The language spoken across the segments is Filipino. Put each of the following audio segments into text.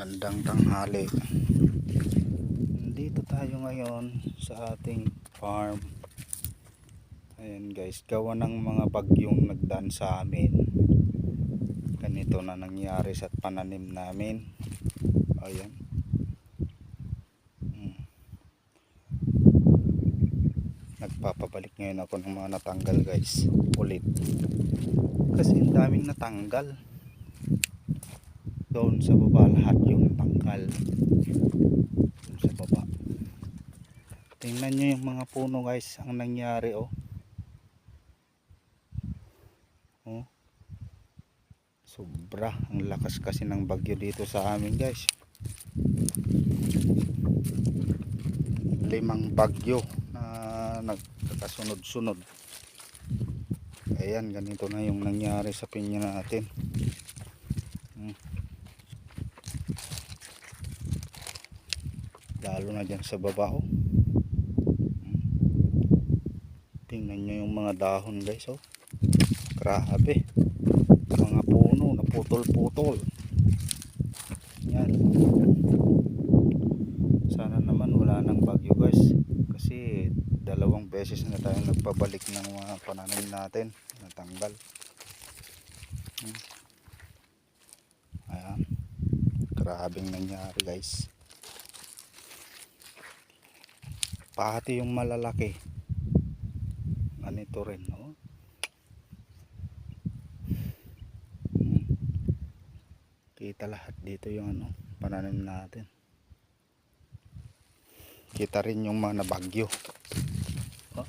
Magandang tanghali. Dito tayo ngayon sa ating farm. Ayan guys, gawa ng mga bagyong nagdaan sa amin. Ganito na nangyari sa pananim namin. Ayan. Nagpapabalik ngayon ako ng mga natanggal guys. Ulit. Kasi ang daming natanggal. Doon sa baba lahat yung natanggal. Doon sa baba. Tingnan nyo yung mga puno guys. Ang nangyari oh. Oh. Sobra. Ang lakas kasi ng bagyo dito sa amin guys. 5 bagyo na nagkakasunod-sunod. Ayan, ganito na yung nangyari sa pinya natin. Lalo na dyan sa baba oh. Tingnan nyo yung mga dahon guys oh. Grabe. Mga puno na putol-putol. Yan. Sana naman wala nang bagyo guys. Kasi 2 beses na tayo nagpabalik ng mga pananim natin. Natanggal. Ayan. Grabeng nangyari guys. Pati yung malalaki. Ganito rin no. Kita lahat dito yung ano, pananim natin. Kita rin yung mga nabagyo. Oh.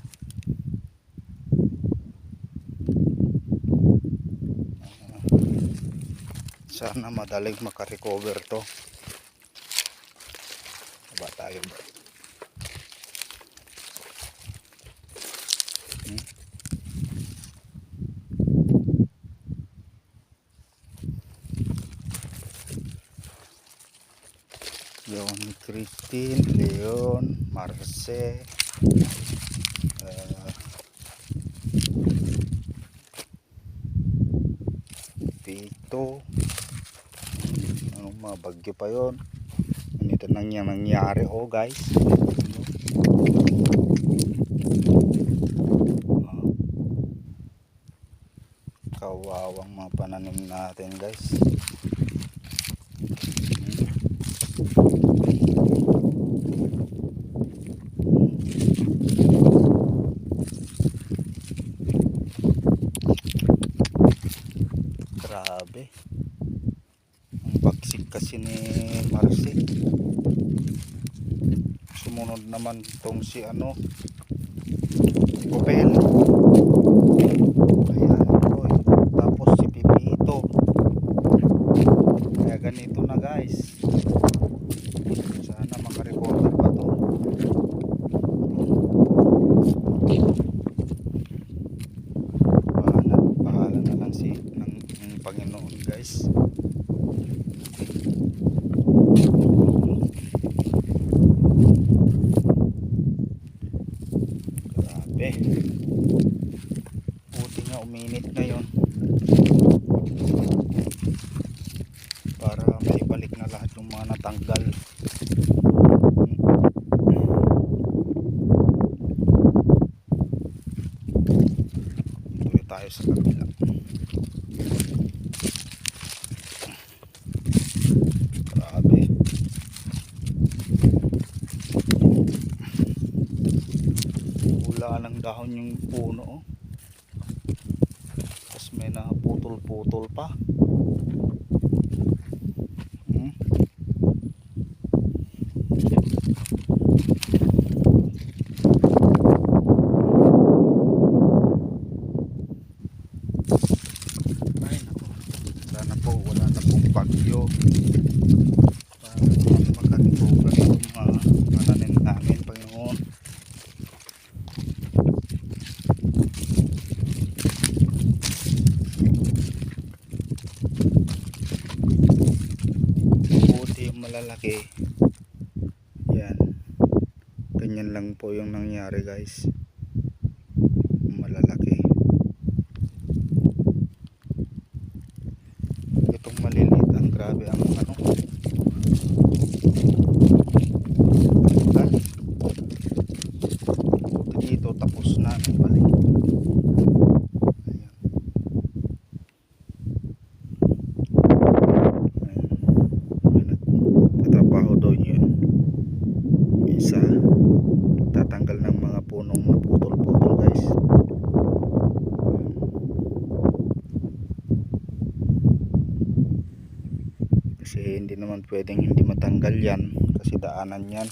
Sana madaling makarecover to. Ba tayo ba? Yung Christine, Leon, Marce, Tito, anong mga bagyo pa yon. Ganito nang nangyari oh guys. Kawawang mga pananim natin guys. Grabe. Ang bagsik kasi ni Marcy. Sumunod naman tong si ano, si Popel. Ayan boy. Tapos si Pipito. Kaya ganito na guys. Sana makarecover pa to. Bahala na lang si ng Panginoon guys. Grabe. Buti nga uminit na yon para maibalik na lahat yung mga natanggal. Tuloy tayo sa kabila. Grabe. Wala ng dahon yung puno oh. Tapos may naputol-putol pa. Ay naku. Wala na pong bagyo. Para makarecover yung mga pananim namin, Panginoon. Buti yung malalaki. Yan. Ganyan lang po yung nangyari guys. Malalaki. Itong maliliit ang grabe ang ano, hindi naman pwedeng hindi matanggal yan kasi daanan yan.